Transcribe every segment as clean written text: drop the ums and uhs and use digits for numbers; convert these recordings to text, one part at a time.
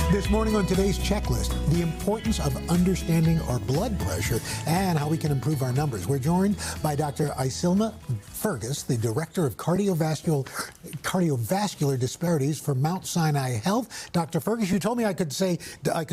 This morning on today's checklist, the importance of understanding our blood pressure and how we can improve our numbers. We're joined by Dr. Icilma Fergus, the Director of Cardiovascular Disparities for Mount Sinai Health. Dr. Fergus, you told me I could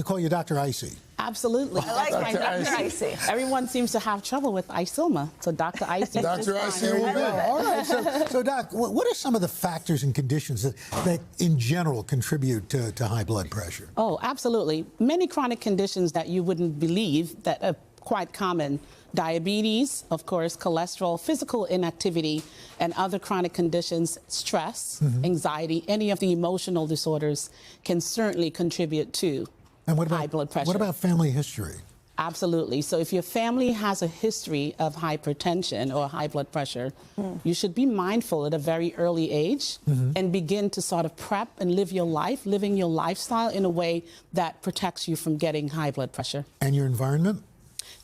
call you Dr. Icy. Absolutely. I like Dr. Icy. Everyone seems to have trouble with Icilma, so Dr. Icy. Dr. Icy, There you go. All right. So Doc, what are some of the factors and conditions that in general contribute to high blood pressure? Oh, absolutely. Many chronic conditions that you wouldn't believe that are quite common. Diabetes, of course, cholesterol, physical inactivity, and other chronic conditions, stress, anxiety, any of the emotional disorders can certainly contribute to high blood pressure. What about family history? Absolutely. So if your family has a history of hypertension or high blood pressure, you should be mindful at a very early age and begin to sort of prep and living your lifestyle in a way that protects you from getting high blood pressure. And your environment?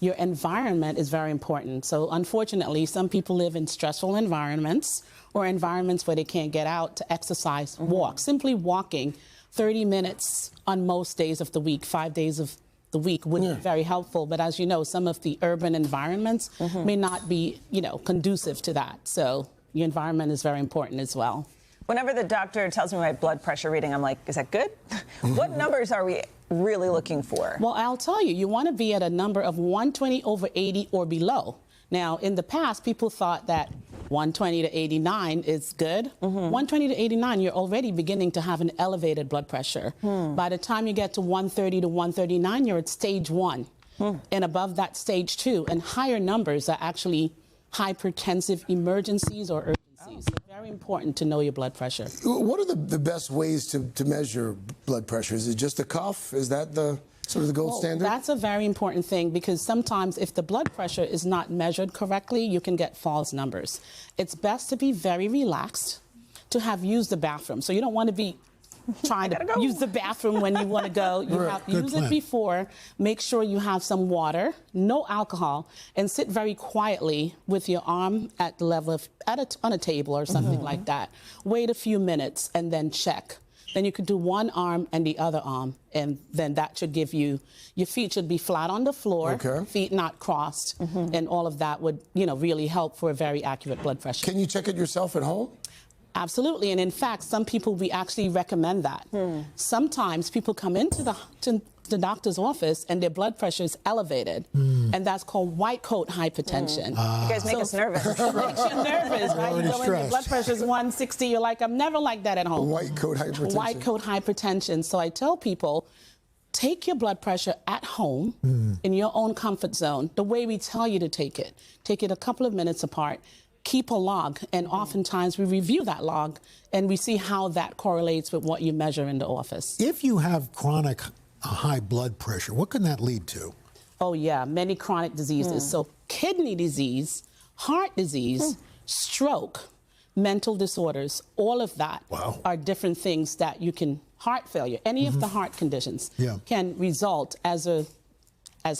Your environment is very important. So unfortunately, some people live in stressful environments or environments where they can't get out to exercise, walk. Simply walking 30 minutes on most days of the week, 5 days of the week would be very helpful. But as you know, some of the urban environments may not be, conducive to that. So your environment is very important as well./Whenever the doctor tells me my blood pressure reading, I'm like, is that good? What numbers are we really looking for? Well, I'll tell you, you want to be at a number of 120/80 or below. Now, in the past, people thought that 120 to 89 is good. 120 to 89, you're already beginning to have an elevated blood pressure. By the time you get to 130 to 139, you're at stage 1. And above that, stage 2. And higher numbers are actually hypertensive emergencies or urgencies. So very important to know your blood pressure. What are the best ways to measure blood pressure? Is it just a cuff? Is that the sort of the gold standard? That's a very important thing, because sometimes if the blood pressure is not measured correctly, you can get false numbers. It's best to be very relaxed, to have used the bathroom. So you don't want to be trying to use the bathroom when you want to go. You have to use it before. Make sure you have some water, no alcohol, and sit very quietly with your arm at the level of on a table or something like that. Wait a few minutes and then check. Then you could do one arm and the other arm, and then that should give you, your feet should be flat on the floor, feet not crossed, and all of that would, really help for a very accurate blood pressure. Can you check it yourself at home? Absolutely, and in fact, some people, we actually recommend that. Sometimes people come into the doctor's office and their blood pressure is elevated, and that's called white coat hypertension. You guys make us nervous. It makes you nervous, right? You go in, your blood pressure is 160, you're like, I'm never like that at home. White coat hypertension. White coat hypertension. So I tell people, take your blood pressure at home in your own comfort zone, the way we tell you to take it. Take it a couple of minutes apart. Keep a log, and oftentimes we review that log and we see how that correlates with what you measure in the office. If you have chronic high blood pressure, what can that lead to? Oh yeah, many chronic diseases. So kidney disease, heart disease, stroke, mental disorders, all of that are different things that you can, heart failure, any of the heart conditions can result as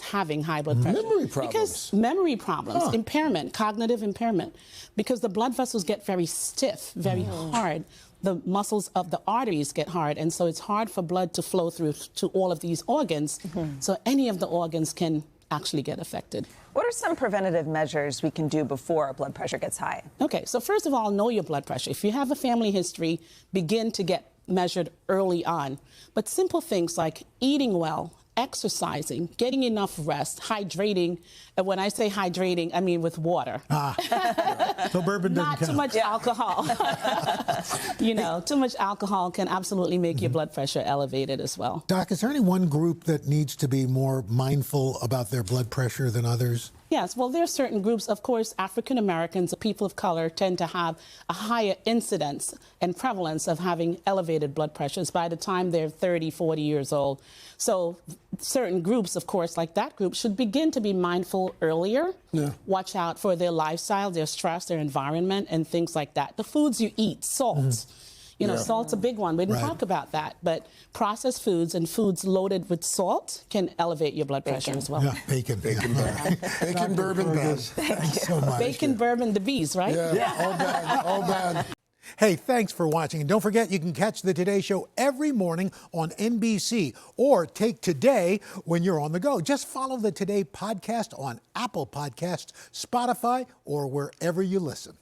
having high blood pressure. Memory problems. Because memory problems, impairment, cognitive impairment, because the blood vessels get very stiff, very hard. The muscles of the arteries get hard, and so it's hard for blood to flow through to all of these organs. So any of the organs can actually get affected. What are some preventative measures we can do before our blood pressure gets high? Okay, so first of all, know your blood pressure. If you have a family history, begin to get measured early on. But simple things like eating well, exercising, getting enough rest, hydrating. And when I say hydrating, I mean with water. So bourbon doesn't count. Not too much alcohol. Too much alcohol can absolutely make your blood pressure elevated as well. Doc, is there any one group that needs to be more mindful about their blood pressure than others? Yes, well, there are certain groups. Of course, African Americans, people of color, tend to have a higher incidence and prevalence of having elevated blood pressures by the time they're 30, 40 years old. So certain groups, of course, like that group, should begin to be mindful earlier. Watch out for their lifestyle, their stress, their environment, and things like that. The foods you eat, salt. Salt's a big one. We didn't talk about that, but processed foods and foods loaded with salt can elevate your blood pressure as well. Yeah, bacon. Bacon, bourbon, Thank you so much. Bacon, bourbon, the bees, right? Yeah, all bad, all bad. Hey, thanks for watching. And don't forget, you can catch the Today Show every morning on NBC or take Today when you're on the go. Just follow the Today podcast on Apple Podcasts, Spotify, or wherever you listen.